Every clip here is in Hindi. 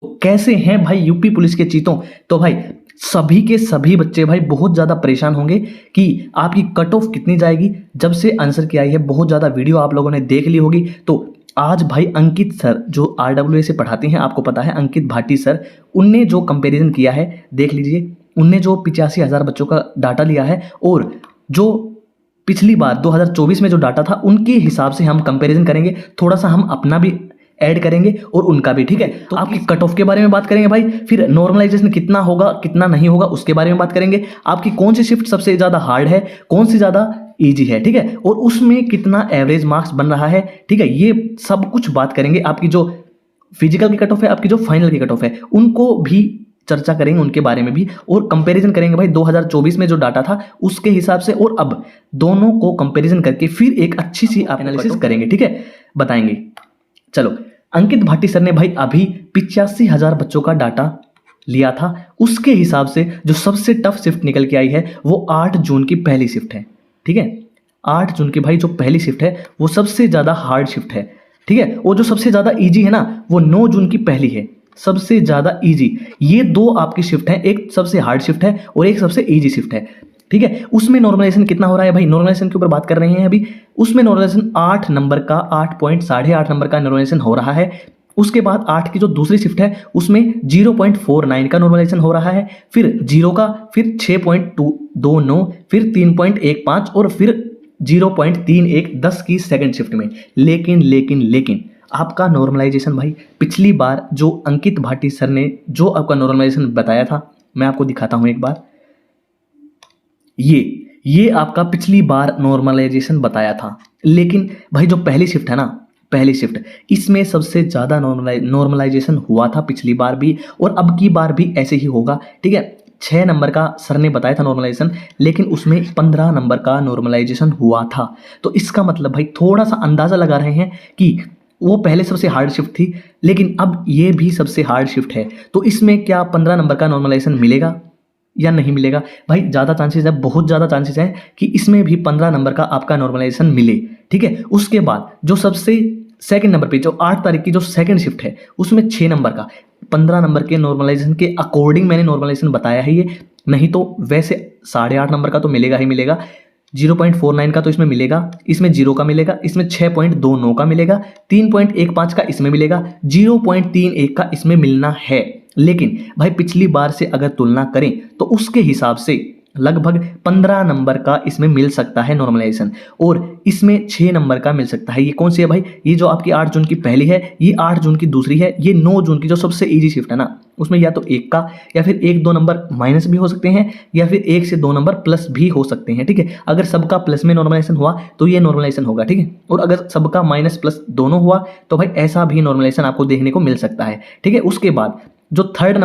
कैसे हैं भाई यूपी पुलिस के चीतों। तो भाई सभी के सभी बच्चे भाई बहुत ज़्यादा परेशान होंगे कि आपकी कट ऑफ कितनी जाएगी। जब से आंसर की आई है बहुत ज़्यादा वीडियो आप लोगों ने देख ली होगी। तो आज भाई अंकित सर जो RWA से पढ़ाते हैं, आपको पता है अंकित भाटी सर, उनने जो कंपैरिजन किया है देख लीजिए। उनने जो 85,000 बच्चों का डाटा लिया है और जो पिछली बार 2024 में जो डाटा था उनके हिसाब से हम कंपैरिजन करेंगे। थोड़ा सा हम अपना भी ऐड करेंगे और उनका भी, ठीक है। तो आपकी कट ऑफ के बारे में बात करेंगे भाई, फिर नॉर्मलाइजेशन कितना होगा कितना नहीं होगा उसके बारे में बात करेंगे। आपकी कौन सी शिफ्ट सबसे ज़्यादा हार्ड है, कौन सी ज़्यादा ईजी है, ठीक है, और उसमें कितना एवरेज मार्क्स बन रहा है, ठीक है, ये सब कुछ बात करेंगे। आपकी जो फिजिकल की कट ऑफ है, आपकी जो फाइनल की कट ऑफ है, उनको भी चर्चा करेंगे, उनके बारे में भी, और कंपैरिजन करेंगे भाई 2024 में जो डाटा था उसके हिसाब से और अब दोनों को कंपैरिजन करके फिर एक अच्छी सी एनालिसिस करेंगे, ठीक है, बताएंगे। चलो, अंकित भाटी सर ने भाई अभी 85,000 बच्चों का डाटा लिया था। उसके हिसाब से जो सबसे टफ शिफ्ट निकल के आई है वो 8 जून की पहली शिफ्ट है, ठीक है। 8 जून की भाई जो पहली शिफ्ट है वो सबसे ज़्यादा हार्ड शिफ्ट है, ठीक है। और जो सबसे ज़्यादा ईजी है ना वो 9 जून की पहली है, सबसे ज़्यादा ईजी। ये दो आपकी शिफ्ट है, एक सबसे हार्ड शिफ्ट है और एक सबसे ईजी शिफ्ट है, ठीक है। उसमें नॉर्मलाइजेशन कितना हो रहा है भाई, नॉर्मलाइजेशन के ऊपर बात कर रहे हैं अभी। उसमें नॉर्मलाइजेशन 8 नंबर का 8.8 नंबर का नॉर्मलाइजेशन हो रहा है। उसके बाद 8 की जो दूसरी शिफ्ट है उसमें 0.49 का नॉर्मलाइजेशन हो रहा है, फिर 0 का, फिर 6.29, फिर 3.15 और फिर 0.31 10 की सेकंड शिफ्ट में। लेकिन आपका नॉर्मलाइजेशन भाई पिछली बार जो अंकित भाटी सर ने जो आपका नॉर्मलाइजेशन बताया था, मैं आपको दिखाता हूं एक बार। ये आपका पिछली बार नॉर्मलाइजेशन बताया था। लेकिन भाई जो पहली शिफ्ट है ना, पहली शिफ्ट, इसमें सबसे ज़्यादा नॉर्मलाइजेशन हुआ था पिछली बार भी और अब की बार भी ऐसे ही होगा, ठीक है। 6 नंबर का सर ने बताया था नॉर्मलाइजेशन, लेकिन उसमें 15 नंबर का नॉर्मलाइजेशन हुआ था। तो इसका मतलब भाई थोड़ा सा अंदाज़ा लगा रहे हैं कि वो पहले सबसे हार्ड शिफ्ट थी लेकिन अब ये भी सबसे हार्ड शिफ्ट है। तो इसमें क्या 15 नंबर का नॉर्मलाइजेशन मिलेगा या नहीं मिलेगा? भाई ज़्यादा चांसेस है, बहुत ज़्यादा चांसेस है कि इसमें भी 15 नंबर का आपका नॉर्मलाइजेशन मिले, ठीक है। उसके बाद जो सबसे सेकंड नंबर पे जो 8 तारीख की जो सेकंड शिफ्ट है उसमें 6 नंबर का 15 नंबर के नॉर्मलाइजेशन के अकॉर्डिंग मैंने नॉर्मलाइजेशन बताया है ये, नहीं तो वैसे 8.5 नंबर का तो मिलेगा ही मिलेगा। 0.49 का तो इसमें मिलेगा, इसमें 0 का मिलेगा, इसमें 6.29 का मिलेगा, 3.15 का इसमें मिलेगा, 0.31 का इसमें मिलना है। लेकिन भाई पिछली बार से अगर तुलना करें तो उसके हिसाब से लगभग 15 नंबर का इसमें मिल सकता है नॉर्मलाइजेशन और इसमें 6 नंबर का मिल सकता है। ये कौन सी है भाई? ये जो आपकी 8 जून की पहली है, ये 8 जून की दूसरी है, ये 9 जून की जो सबसे इजी शिफ्ट है ना, उसमें या तो 1 का या फिर 1-2 नंबर माइनस भी हो सकते हैं या फिर 1 से 2 नंबर प्लस भी हो सकते हैं, ठीक है। अगर सबका प्लस में नॉर्मलाइजेशन हुआ तो ये नॉर्मलाइजेशन होगा, ठीक है। और अगर सबका माइनस प्लस दोनों हुआ तो भाई ऐसा भी नॉर्मलाइजेशन आपको देखने को मिल सकता है, ठीक है। उसके बाद जो फोर्थ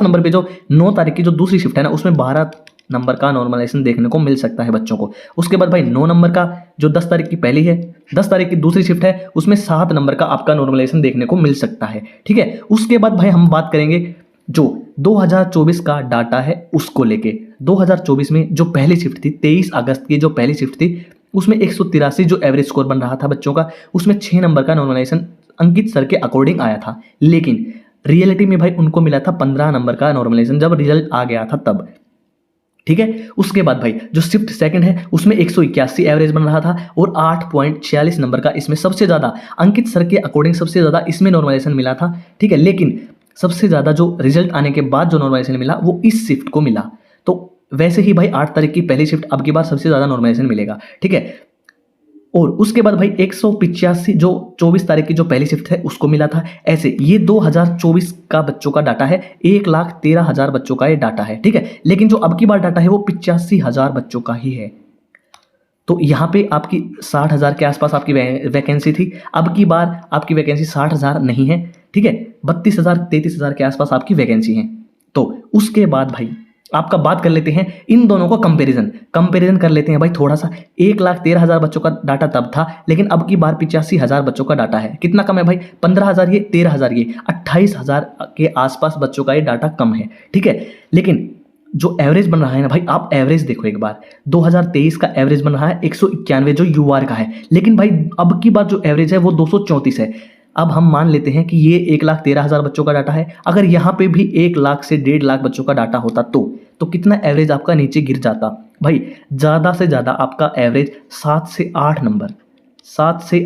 नंबर पे जो 9 तारीख की जो दूसरी शिफ्ट है ना उसमें 12 नंबर का नॉर्मलाइजेशन देखने को मिल सकता है बच्चों को। उसके बाद भाई 9 नंबर का जो 10 तारीख की पहली है, 10 तारीख की दूसरी शिफ्ट है उसमें 7 नंबर का आपका नॉर्मलाइजेशन देखने को मिल सकता है, ठीक है। उसके बाद भाई हम बात करेंगे जो 2024 का डाटा है उसको लेके। 2024 में जो पहली शिफ्ट थी 23 अगस्त की जो पहली शिफ्ट थी उसमें 183 जो एवरेज स्कोर बन रहा था बच्चों का, उसमें 6 नंबर का नॉर्मलाइजेशन अंकित सर के अकॉर्डिंग आया था। लेकिन रियलिटी में भाई उनको मिला था 15 नंबर का नॉर्मलाइजेशन जब रिजल्ट आ गया था तब, ठीक है। उसके बाद भाई जो शिफ्ट सेकंड है उसमें 181 एवरेज बन रहा था और 8.46 नंबर का इसमें सबसे ज़्यादा अंकित सर के अकॉर्डिंग सबसे ज़्यादा इसमें नॉर्मलाइजेशन मिला था, ठीक है। लेकिन सबसे ज़्यादा जो रिजल्ट आने के बाद जो नॉर्मलाइजेशन मिला वो इस शिफ्ट को मिला। तो वैसे ही भाई 8 तारीख की पहली शिफ्ट अब की बार सबसे ज़्यादा नॉर्मलाइजेशन मिलेगा, ठीक है। और उसके बाद भाई 185 जो 24 तारीख की जो पहली शिफ्ट है उसको मिला था। ऐसे ये 2024 का बच्चों का डाटा है, 1,13,000 बच्चों का ये डाटा है, ठीक है। लेकिन जो अब की बार डाटा है वो 85,000 बच्चों का ही है। तो यहाँ पे आपकी 60,000 के आसपास आपकी वैकेंसी थी, अब की बार आपकी वैकेंसी 60,000 नहीं है, ठीक है। 32,000 33,000 के आसपास आपकी वैकेंसी है। तो उसके बाद भाई आपका बात कर लेते हैं इन दोनों का कंपैरिजन कर लेते हैं भाई थोड़ा सा। 1,13,000 बच्चों का डाटा तब था लेकिन अब की बार 85,000 बच्चों का डाटा है। कितना कम है भाई? 15,000 ये, 13,000 ये, 28,000 के आसपास बच्चों का ये डाटा कम है, ठीक है। लेकिन जो एवरेज बन रहा है ना भाई, आप एवरेज देखो एक बार, 2023 का एवरेज बन रहा है 191 जो यूआर का है। लेकिन भाई अब की बार जो एवरेज है वो 234 है। अब हम मान लेते हैं कि ये 1,13,000 बच्चों का डाटा है। अगर यहाँ पे भी 1 लाख से 1.5 लाख बच्चों का डाटा होता तो कितना एवरेज आपका नीचे गिर जाता भाई? ज़्यादा से ज़्यादा आपका एवरेज 7 से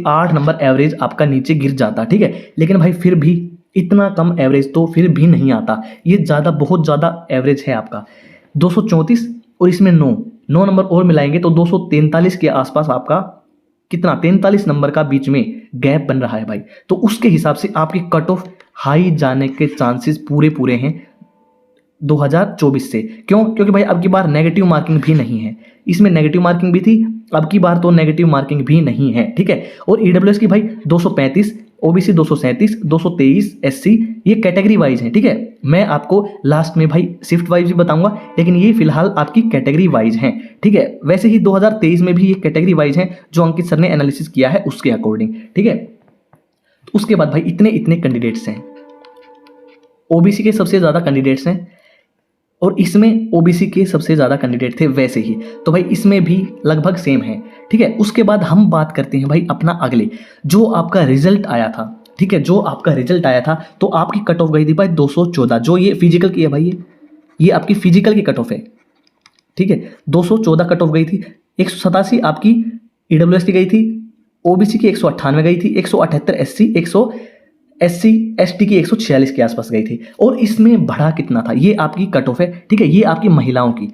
8 नंबर एवरेज आपका नीचे गिर जाता, ठीक है। लेकिन भाई फिर भी इतना कम एवरेज तो फिर भी नहीं आता, ये बहुत ज़्यादा एवरेज है आपका 234 और इसमें 9 नंबर और मिलाएंगे तो 243 के आसपास आपका कितना 43 नंबर का बीच में गैप बन रहा है भाई। तो उसके हिसाब से आपकी कट ऑफ हाई जाने के चांसेस पूरे हैं 2024 से। क्यों? क्योंकि भाई अब की बार नेगेटिव मार्किंग भी नहीं है, इसमें नेगेटिव मार्किंग भी थी, अब की बार तो नेगेटिव मार्किंग भी नहीं है, ठीक है। और ईडब्ल्यूएस की भाई 235, ओबीसी 237, 223 एससी, ये कैटेगरी वाइज है, ठीक है। मैं आपको लास्ट में भाई शिफ्ट वाइज भी बताऊंगा, लेकिन ये फिलहाल आपकी कैटेगरी वाइज हैं, ठीक है। वैसे ही 2023 में भी ये कैटेगरी वाइज हैं जो अंकित सर ने एनालिसिस किया है उसके अकॉर्डिंग, ठीक है। तो उसके बाद भाई इतने कैंडिडेट्स हैं, ओबीसी के सबसे ज़्यादा कैंडिडेट्स हैं और इसमें ओबीसी के सबसे ज़्यादा कैंडिडेट थे वैसे ही, तो भाई इसमें भी लगभग सेम है, ठीक है। उसके बाद हम बात करते हैं भाई अपना अगले, जो आपका रिजल्ट आया था, ठीक है, जो आपका रिजल्ट आया था तो आपकी कट ऑफ गई थी भाई 214, जो ये फिजिकल की है भाई, ये आपकी फिजिकल की कट ऑफ है, ठीक है। 214 कट ऑफ गई थी, 187 आपकी ईडब्ल्यूएस की गई थी, ओबीसी की 198 गई थी, 178 एससी एसटी की 146 के आसपास गई थी। और इसमें बढ़ा कितना था, ये आपकी कट ऑफ है, ठीक है, ये आपकी महिलाओं की,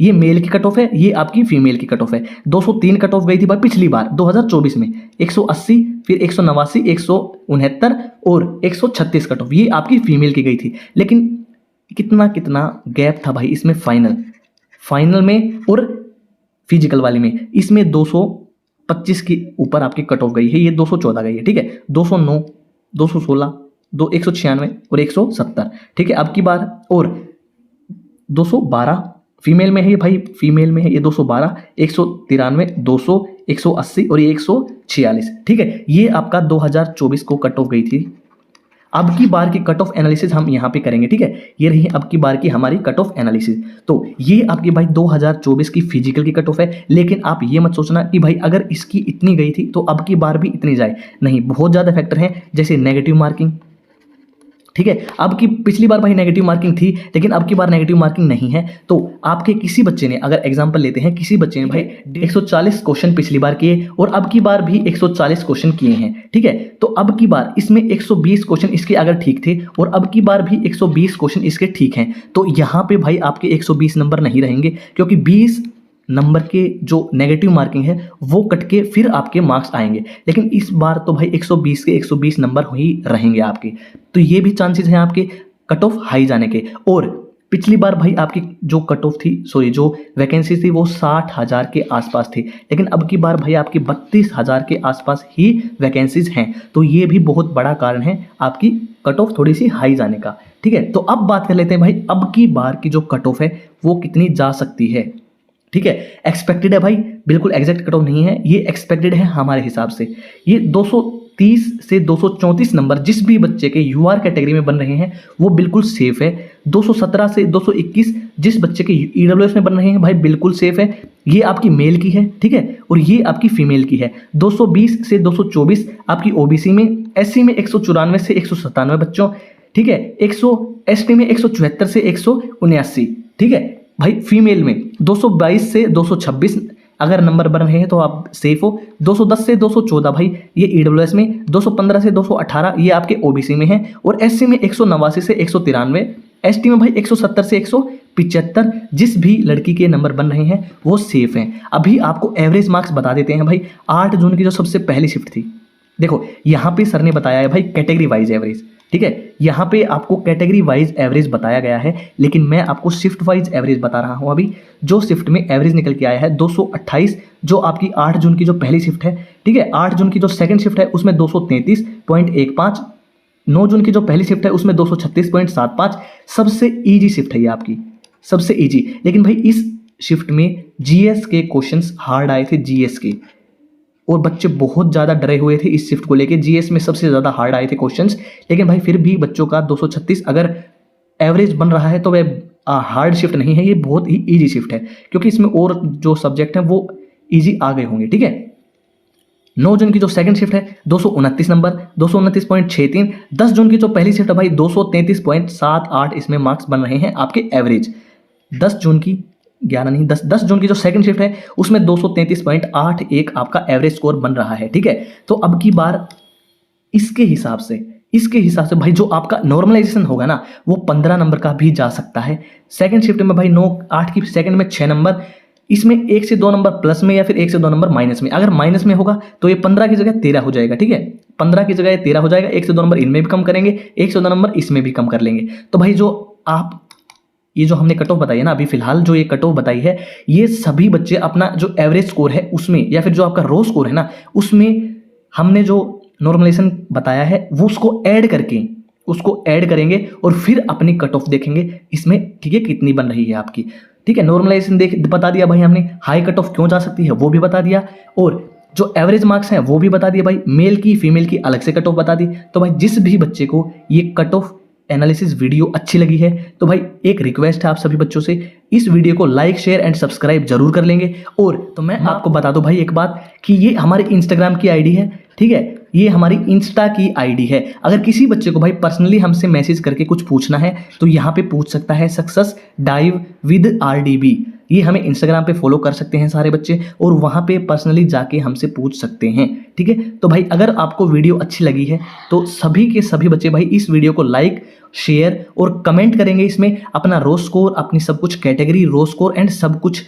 ये मेल की कट ऑफ है, ये आपकी फीमेल की कट ऑफ है। 203 कट ऑफ गई थी भाई पिछली बार 2024 में, 180, फिर 189, 169 और 136 कट ऑफ ये आपकी फीमेल की गई थी। लेकिन कितना गैप था भाई इसमें फाइनल में और फिजिकल वाली में, इसमें 225 के ऊपर आपकी कट ऑफ गई है, ये 214 गई है, ठीक है। 209, 216, 196 और 170, ठीक है। अब की बार और 212 फीमेल में है ये भाई, फीमेल में है ये 212, 193, 200, 180 और ये 146, ठीक है। ये आपका 2024 को कट ऑफ गई थी। अब की बार की कट ऑफ एनालिसिस हम यहाँ पे करेंगे, ठीक है। ये रही अब की बार की हमारी कट ऑफ एनालिसिस। तो ये आपकी भाई 2024 की फिजिकल की कट ऑफ है, लेकिन आप ये मत सोचना कि भाई अगर इसकी इतनी गई थी तो अब की बार भी इतनी जाए, नहीं, बहुत ज़्यादा फैक्टर हैं, जैसे नेगेटिव मार्किंग, ठीक है। अब की पिछली बार भाई नेगेटिव मार्किंग थी, लेकिन अब की बार नेगेटिव मार्किंग नहीं है। तो आपके किसी बच्चे ने, अगर एग्जांपल लेते हैं, किसी बच्चे ने भाई 140 क्वेश्चन पिछली बार किए और अब की बार भी 140 क्वेश्चन किए हैं, ठीक है। तो अब की बार इसमें 120 क्वेश्चन इसके अगर ठीक थे और अब की बार भी 120 क्वेश्चन इसके ठीक हैं, तो यहाँ पे भाई आपके 120 नंबर नहीं रहेंगे, क्योंकि 20 नंबर के जो नेगेटिव मार्किंग है वो कट के फिर आपके मार्क्स आएंगे। लेकिन इस बार तो भाई 120 के 120 नंबर ही रहेंगे आपके, तो ये भी चांसेस हैं आपके कट ऑफ हाई जाने के। और पिछली बार भाई आपकी जो कट ऑफ थी, सॉरी, जो वैकेंसी थी वो 60,000 के आसपास थी, लेकिन अब की बार भाई आपकी 32,000 के आसपास ही वैकेंसीज हैं। तो ये भी बहुत बड़ा कारण है आपकी कट ऑफ थोड़ी सी हाई जाने का, ठीक है। तो अब बात कर लेते हैं भाई अब की बार की जो कट ऑफ है वो कितनी जा सकती है, ठीक है। एक्सपेक्टेड है भाई, बिल्कुल एग्जैक्ट कट ऑफ नहीं है, ये एक्सपेक्टेड है हमारे हिसाब से। ये 230 से 234 नंबर जिस भी बच्चे के यूआर कैटेगरी में बन रहे हैं वो बिल्कुल सेफ है। 217 से 221 जिस बच्चे के ईडब्ल्यूएस में बन रहे हैं भाई बिल्कुल सेफ है, ये आपकी मेल की है, ठीक है, और ये आपकी फीमेल की है। 220 से 224 आपकी ओबीसी में, एससी में 194 से 197 बच्चों, ठीक है, 100 एसटी में 174 से 179, ठीक है भाई। फीमेल में 222 से 226 अगर नंबर बन रहे हैं तो आप सेफ हो। 210 से 214 भाई ये ईडब्ल्यूएस में, 215 से 218 ये आपके ओबीसी में है, और एससी में 189 से 193, एसटी में भाई 170 से 175 जिस भी लड़की के नंबर बन रहे हैं वो सेफ हैं। अभी आपको एवरेज मार्क्स बता देते हैं भाई। 8 जून की जो सबसे पहली शिफ्ट थी, देखो यहाँ पे सर ने बताया है भाई कैटेगरी वाइज एवरेज, ठीक है, यहाँ पे आपको कैटेगरी वाइज एवरेज बताया गया है, लेकिन मैं आपको शिफ्ट वाइज एवरेज बता रहा हूँ। अभी जो शिफ्ट में एवरेज निकल के आया है 228, जो आपकी 8 जून की जो पहली शिफ्ट है, ठीक है, 8 जून की जो सेकंड शिफ्ट है उसमें 233.15, 9 जून की जो पहली शिफ्ट है उसमें 236.75, सबसे ईजी शिफ्ट है ये आपकी, सबसे ईजी। लेकिन भाई इस शिफ्ट में जीएस के क्वेश्चंस हार्ड आए थे, जीएस के, और बच्चे बहुत ज़्यादा डरे हुए थे इस शिफ्ट को लेके। जीएस में सबसे ज़्यादा हार्ड आए थे क्वेश्चंस, लेकिन भाई फिर भी बच्चों का 236 अगर एवरेज बन रहा है तो वह हार्ड शिफ्ट नहीं है, ये बहुत ही इजी शिफ्ट है, क्योंकि इसमें और जो सब्जेक्ट हैं वो इजी आ गए होंगे, ठीक है। 9 जून की जो सेकंड शिफ्ट है 229 नंबर 229.63। 10 जून की जो पहली शिफ्ट है भाई 233.78 इसमें मार्क्स बन रहे हैं आपके एवरेज। 10 जून की 11 नहीं 10 जून की जो सेकंड शिफ्ट है उसमें 233.81 आपका एवरेज स्कोर बन रहा है। ठीक है, तो अब की बार इसके हिसाब से भाई जो आपका नॉर्मलाइजेशन होगा ना वो 15 नंबर का भी जा सकता है। सेकंड शिफ्ट में भाई 8 की सेकंड में 6 नंबर, इसमें 1 से 2 नंबर प्लस में या फिर 1 से 2 नंबर माइनस में। अगर माइनस में होगा तो ये 15 की जगह 13 हो जाएगा। ठीक है, 15 की जगह 13 हो जाएगा। 1 से 2 नंबर इनमें भी कम करेंगे, 1 से 2 नंबर इसमें भी कम कर लेंगे। तो भाई जो आप ये जो हमने कट ऑफ बताई है ना अभी फिलहाल जो ये कट ऑफ बताई है, ये सभी बच्चे अपना जो एवरेज स्कोर है उसमें या फिर जो आपका रो स्कोर है ना उसमें हमने जो नॉर्मलाइजेशन बताया है वो उसको ऐड करेंगे और फिर अपनी कट ऑफ देखेंगे इसमें। ठीक है, कितनी बन रही है आपकी। ठीक है, नॉर्मलाइजेशन बता दिया भाई हमने, हाई कट ऑफ क्यों जा सकती है वो भी बता दिया, और जो एवरेज मार्क्स हैं वो भी बता दिए भाई। मेल की फीमेल की अलग से कट ऑफ बता दी। तो भाई जिस भी बच्चे को ये कट ऑफ एनालिसिस वीडियो अच्छी लगी है तो भाई एक रिक्वेस्ट है आप सभी बच्चों से, इस वीडियो को लाइक शेयर एंड सब्सक्राइब जरूर कर लेंगे। और तो मैं आपको बता दूं भाई एक बात कि ये हमारे इंस्टाग्राम की आईडी है। ठीक है, ये हमारी इंस्टा की आईडी है। अगर किसी बच्चे को भाई पर्सनली हमसे मैसेज करके कुछ पूछना है तो यहाँ पे पूछ सकता है, सक्सेस डाइव विद RDB। ये हमें इंस्टाग्राम पे फॉलो कर सकते हैं सारे बच्चे और वहाँ पे पर्सनली जाके हमसे पूछ सकते हैं। ठीक है, तो भाई अगर आपको वीडियो अच्छी लगी है तो सभी के सभी बच्चे भाई इस वीडियो को लाइक शेयर और कमेंट करेंगे, इसमें अपना रो स्कोर, अपनी सब कुछ कैटेगरी, रो स्कोर एंड सब कुछ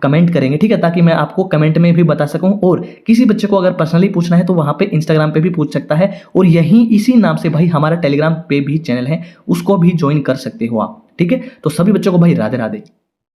कमेंट करेंगे। ठीक है, ताकि मैं आपको कमेंट में भी बता सकूं। और किसी बच्चे को अगर पर्सनली पूछना है तो वहां पे इंस्टाग्राम पे भी पूछ सकता है, और यहीं इसी नाम से भाई हमारा टेलीग्राम पे भी चैनल है, उसको भी ज्वाइन कर सकते हो आप। ठीक है, तो सभी बच्चों को भाई राधे राधे।